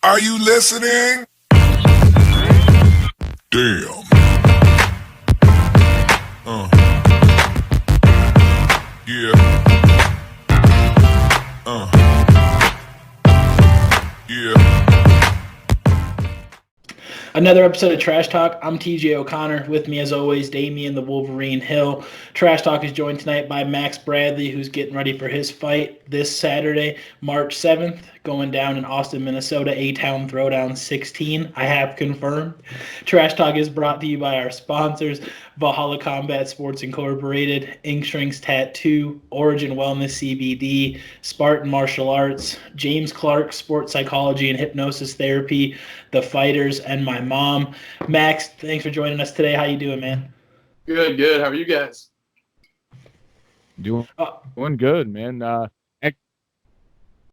Are you listening? Damn. Yeah. Yeah. Another episode of Trash Talk. I'm TJ O'Connor. With me, as always, Damian the Wolverine Hill. Trash Talk is joined tonight by Max Bradley, who's getting ready for his fight this Saturday, March 7th, going down in Austin, Minnesota, A-Town Throwdown 16. I have confirmed. Trash Talk is brought to you by our sponsors, Valhalla Combat Sports Incorporated, Ink Shrinks Tattoo, Origin Wellness CBD, Spartan Martial Arts, James Clark Sports Psychology and Hypnosis Therapy, The Fighters, and my mom. Max, thanks for joining us today. How you doing, man? Good, good. How are you guys? Doing good, man.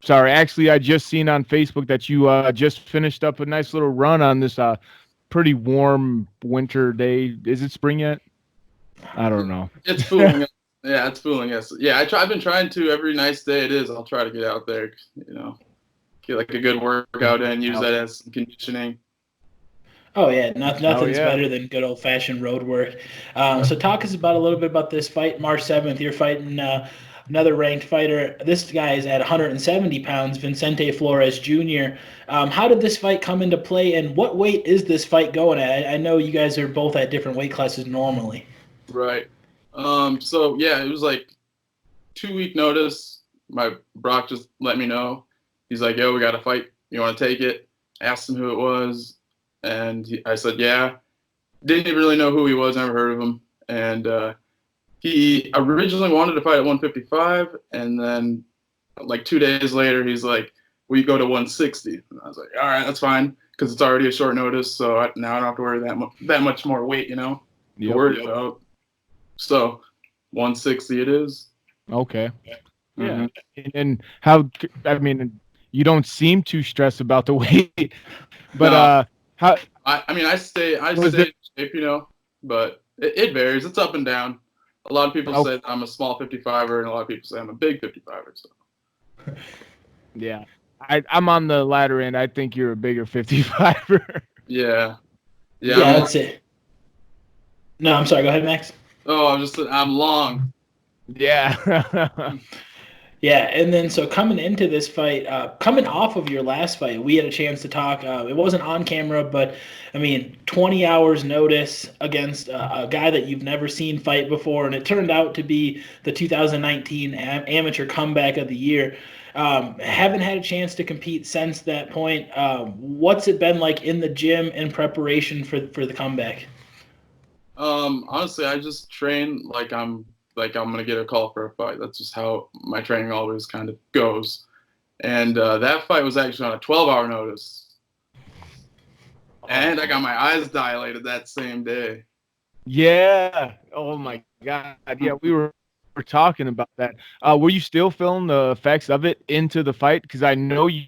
Sorry, actually, I just seen on Facebook that you just finished up a nice little run on this pretty warm winter day. Is it spring yet? I don't know. It's fooling us. Yeah, it's fooling us. Yeah, I've been trying to every nice day it is. I'll try to get out there, get like a good workout in, use that as conditioning. Oh yeah, nothing's better than good old fashioned road work. So talk us about a little bit about this fight, March 7th. You're fighting another ranked fighter. This guy is at 170 pounds, Vicente Flores Jr. How did this fight come into play, and what weight is this fight going at? I know you guys are both at different weight classes normally. Right. So yeah, it was like 2-week notice. My Brock just let me know. He's like, "Yo, we got a fight. You want to take it?" Asked him who it was. And I said, yeah. Didn't really know who he was, never heard of him. And he originally wanted to fight at 155, and then like 2 days later, he's like, we go to 160. And I was like, all right, that's fine, because it's already a short notice, so now I don't have to worry that much more weight, to worry about. So 160 it is. Okay. Mm-hmm. Yeah. And how, I mean, you don't seem too stressed about the weight, but No. how? I stay in shape, but it varies. It's up and down. A lot of people say I'm a small 55er, and a lot of people say I'm a big 55er. So. Yeah, I'm on the latter end. I think you're a bigger 55er. Yeah, that's it. No, I'm sorry. Go ahead, Max. Oh, I'm long. Yeah. Yeah, and then so coming into this fight, coming off of your last fight, we had a chance to talk. It wasn't on camera, but 20 hours notice against a guy that you've never seen fight before, and it turned out to be the 2019 Amateur Comeback of the Year. Haven't had a chance to compete since that point. What's it been like in the gym in preparation for the comeback? Honestly, I just train like I'm gonna get a call for a fight. That's just how my training always kind of goes. And that fight was actually on a 12-hour notice. And I got my eyes dilated that same day. Yeah. Oh my God. Yeah, we were talking about that. Were you still feeling the effects of it into the fight? Because I know you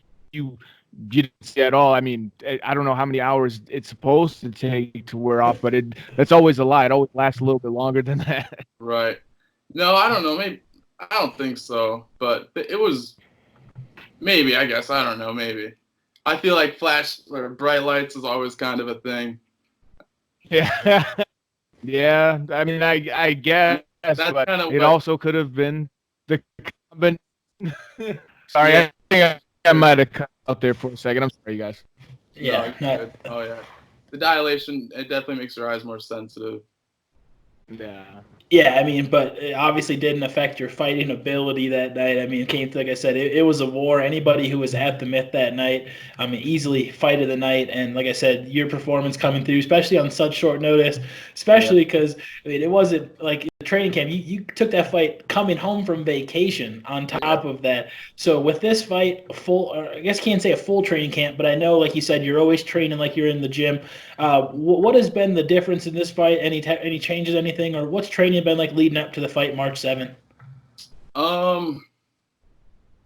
didn't see at all. I mean, I don't know how many hours it's supposed to take to wear off, but that's always a lie. It always lasts a little bit longer than that. Right. No, I don't know. Maybe I don't think so, but it was maybe. I guess I don't know. Maybe I feel like flash or bright lights is always kind of a thing. Yeah, yeah. I mean, I guess, That's but kind of it also could have been the. But sorry, I think I might have cut out there for a second. I'm sorry, you guys. Yeah. No, oh yeah. The dilation, it definitely makes your eyes more sensitive. Yeah. Yeah, but it obviously didn't affect your fighting ability that night. Like I said, it was a war. Anybody who was at the Myth that night, easily fight of the night. And like I said, your performance coming through, especially on such short notice, especially because it wasn't like the training camp. You took that fight coming home from vacation on top of that. So with this fight, I guess can't say a full training camp, but I know, like you said, you're always training like you're in the gym. What has been the difference in this fight? Any changes, anything, or what's training been like leading up to the fight March 7th? No,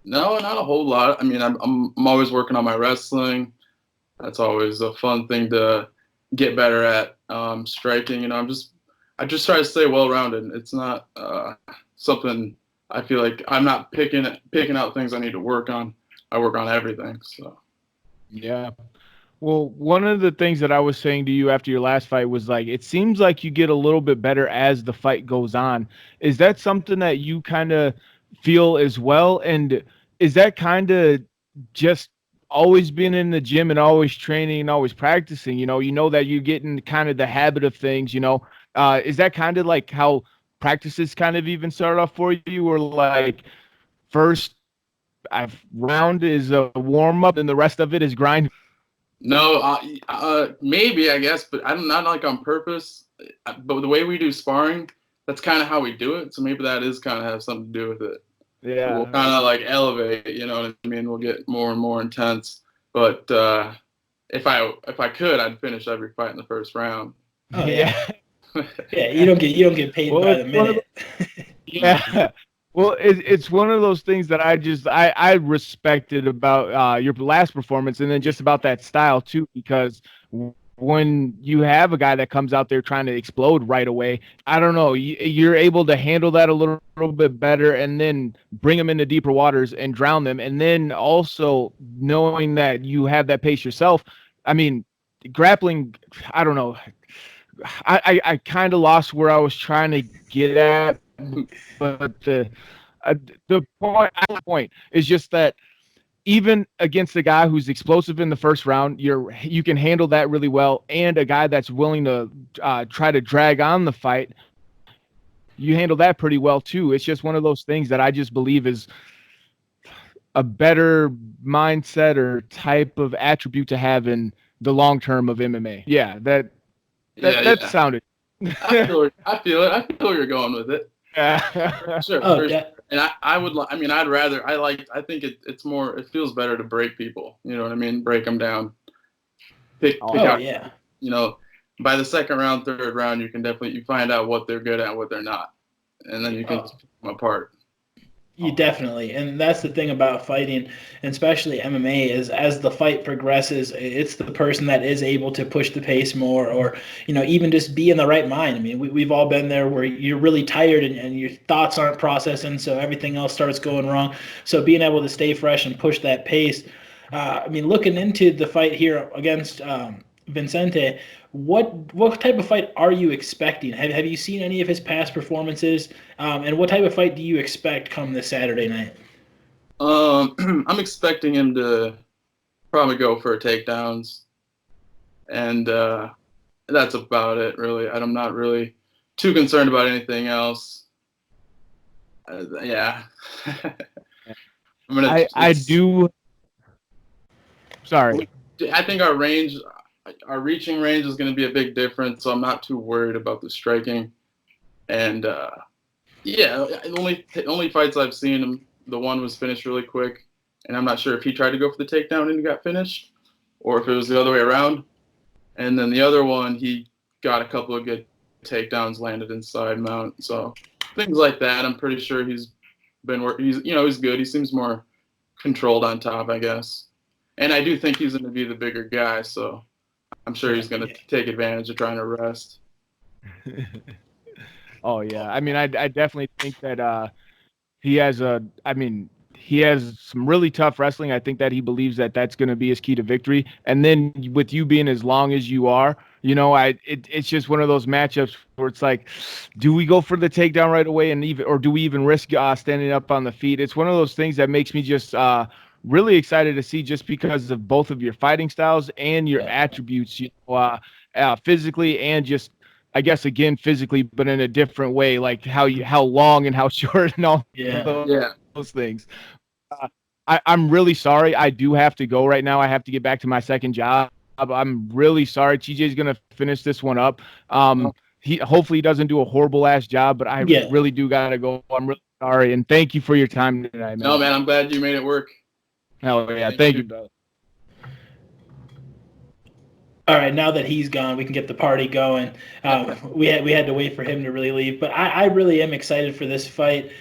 not a whole lot. I'm always working on my wrestling. That's always a fun thing to get better at. Striking, I just try to stay well-rounded. It's not something I feel like I'm not picking out things I need to work on. I work on everything. So. Yeah. Well, one of the things that I was saying to you after your last fight was like, it seems like you get a little bit better as the fight goes on. Is that something that you kind of feel as well? And is that kind of just always being in the gym and always training and always practicing? You know that you get in kind of the habit of things, is that kind of like how practices kind of even start off for you, or like first round is a warm up and the rest of it is grind? No, maybe I guess, but I'm not like on purpose. But the way we do sparring, that's kind of how we do it. So maybe that is kind of have something to do with it. Yeah. We'll kind of like elevate, you know what I mean? We'll get more and more intense. But if I could, I'd finish every fight in the first round. Oh yeah. Yeah, you don't get paid Well, by the it's one of minute. Yeah. Well, it's one of those things that I respected about your last performance, and then just about that style too, because when you have a guy that comes out there trying to explode right away, I don't know, you're able to handle that a little bit better, and then bring them into deeper waters and drown them, and then also knowing that you have that pace yourself. I mean, grappling, I don't know. I kind of lost where I was trying to get at, but the point is just that even against a guy who's explosive in the first round, you can handle that really well, and a guy that's willing to try to drag on the fight, you handle that pretty well too. It's just one of those things that I just believe is a better mindset or type of attribute to have in the long term of MMA. Yeah, that sounded. I feel it. I feel where you're going with it. Yeah. Sure. Oh, For yeah. sure. And I'd rather, I think it's more, it feels better to break people. You know what I mean? Break them down. Pick Oh out, yeah. by the second round, third round, you find out what they're good at, what they're not. And then you can pick them apart. You definitely, and that's the thing about fighting, and especially MMA, is as the fight progresses, it's the person that is able to push the pace more, or even just be in the right mind. I mean, we've all been there where you're really tired and your thoughts aren't processing, so everything else starts going wrong. So being able to stay fresh and push that pace. I mean, looking into the fight here against Vicente, what type of fight are you expecting? Have you seen any of his past performances? And what type of fight do you expect come this Saturday night? I'm expecting him to probably go for takedowns, and that's about it, really. I'm not really too concerned about anything else. Yeah. I do. Sorry. I think our reaching range is going to be a big difference, so I'm not too worried about the striking. And the only fights I've seen him, the one was finished really quick, and I'm not sure if he tried to go for the takedown and he got finished, or if it was the other way around. And then the other one, he got a couple of good takedowns landed inside mount. So things like that, I'm pretty sure he's been working. He's good. He seems more controlled on top, I guess. And I do think he's going to be the bigger guy, so I'm sure he's going to take advantage of trying to rest. Oh yeah, I mean, I definitely think that he has he has some really tough wrestling. I think that he believes that that's going to be his key to victory. And then with you being as long as you are, it's just one of those matchups where it's like, do we go for the takedown right away or do we even risk standing up on the feet? It's one of those things that makes me just really excited to see, just because of both of your fighting styles and your attributes, physically and just, I guess, again, physically, but in a different way, like how long and how short and all those things. I'm really sorry. I do have to go right now. I have to get back to my second job. I'm really sorry. TJ's going to finish this one up. Hopefully he doesn't do a horrible ass job, but I really do got to go. I'm really sorry. And thank you for your time tonight, man. No, man, I'm glad you made it work. Hell yeah. Thank you, brother. All right, now that he's gone, we can get the party going. We had to wait for him to really leave, but I really am excited for this fight.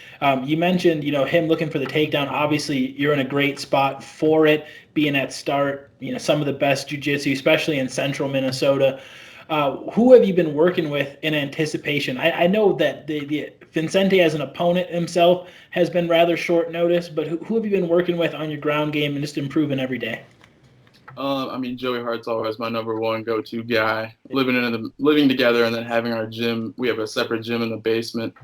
You mentioned, him looking for the takedown. Obviously, you're in a great spot for it, being at start. Some of the best jiu-jitsu, especially in central Minnesota. Who have you been working with in anticipation? I know that the Vicente as an opponent himself has been rather short notice, but who have you been working with on your ground game and just improving every day? I mean, Joey Hart's always my number one go-to guy. Living together and then having our gym. We have a separate gym in the basement.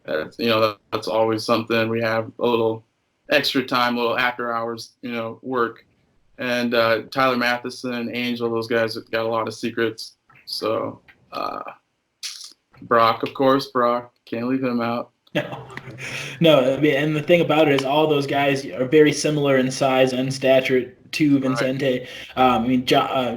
That's always something. We have a little extra time, a little after hours, work. And Tyler Matheson, Angel, those guys have got a lot of secrets. So Brock, of course, can't leave him out. No. I mean, and the thing about it is, all those guys are very similar in size and stature to Vincente.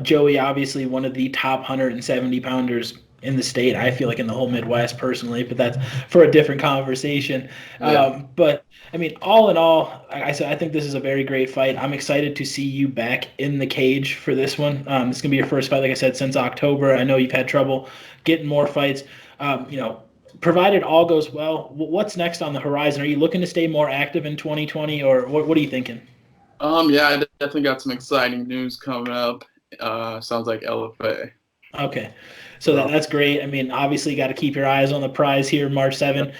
Joey, obviously one of the top 170 pounders in the state. I feel like in the whole Midwest personally, but that's for a different conversation. Yeah. But I mean, all in all, I think this is a very great fight. I'm excited to see you back in the cage for this one. It's gonna be your first fight, like I said, since October. I know you've had trouble getting more fights. Provided all goes well, what's next on the horizon? Are you looking to stay more active in 2020, or what are you thinking? Yeah, I definitely got some exciting news coming up. Sounds like LFA. Okay. So that's great. I mean, obviously you got to keep your eyes on the prize here, March 7th.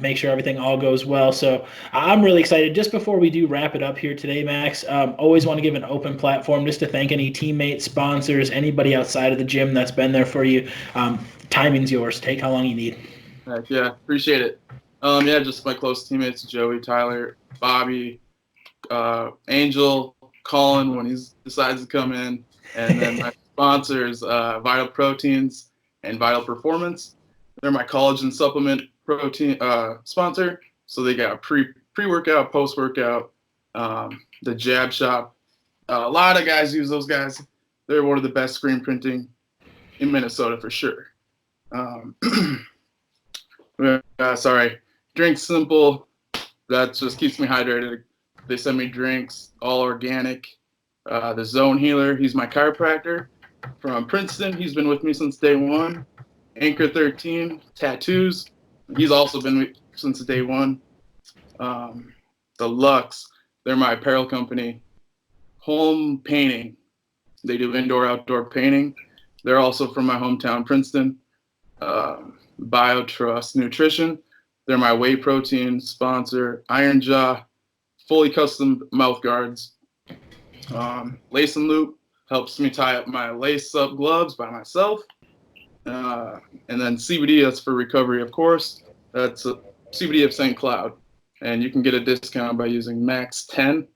Make sure everything all goes well. So I'm really excited. Just before we do wrap it up here today, Max, always want to give an open platform just to thank any teammates, sponsors, anybody outside of the gym that's been there for you. Timing's yours. Take how long you need. Yeah, appreciate it. Just my close teammates, Joey, Tyler, Bobby, Angel, Colin when he decides to come in, and then my sponsors, Vital Proteins and Vital Performance. They're my collagen supplement protein sponsor. So they got pre-workout, post-workout, the Jab Shop. A lot of guys use those guys. They're one of the best screen printing in Minnesota for sure. Drink Simple. That just keeps me hydrated. They send me drinks, all organic. The Zone Healer, he's my chiropractor from Princeton. He's been with me since day one. Anchor 13 Tattoos. He's also been with me since day one. The Lux, they're my apparel company. Home Painting. They do indoor-outdoor painting. They're also from my hometown, Princeton. BioTrust Nutrition. They're my whey protein sponsor. Iron Jaw, fully custom mouth guards. Lace and Loop helps me tie up my lace-up gloves by myself. And then CBD, that's for recovery, of course. That's CBD of St. Cloud. And you can get a discount by using MAX10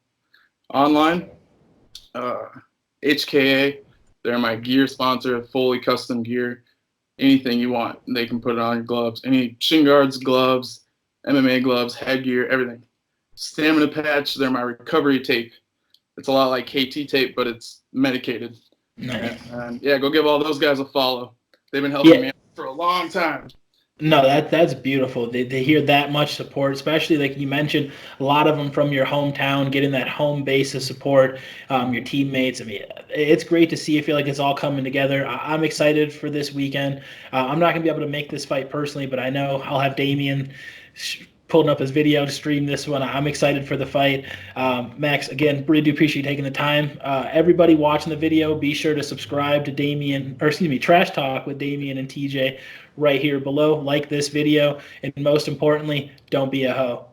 online. HKA, they're my gear sponsor, fully custom gear. Anything you want, they can put it on your gloves. Any shin guards, gloves, MMA gloves, headgear, everything. Stamina Patch, they're my recovery tape. It's a lot like KT tape, but it's medicated. Nice. And go give all those guys a follow. They've been helping me for a long time. No, that's beautiful. They hear that much support, especially like you mentioned, a lot of them from your hometown, getting that home base of support, your teammates. I mean, it's great to see. I feel like it's all coming together. I'm excited for this weekend. I'm not going to be able to make this fight personally, but I know I'll have Damian pulling up his video to stream this one. I'm excited for the fight. Max, again, really do appreciate you taking the time. Everybody watching the video, be sure to subscribe to Trash Talk with Damian and TJ right here below. Like this video, and most importantly, don't be a hoe.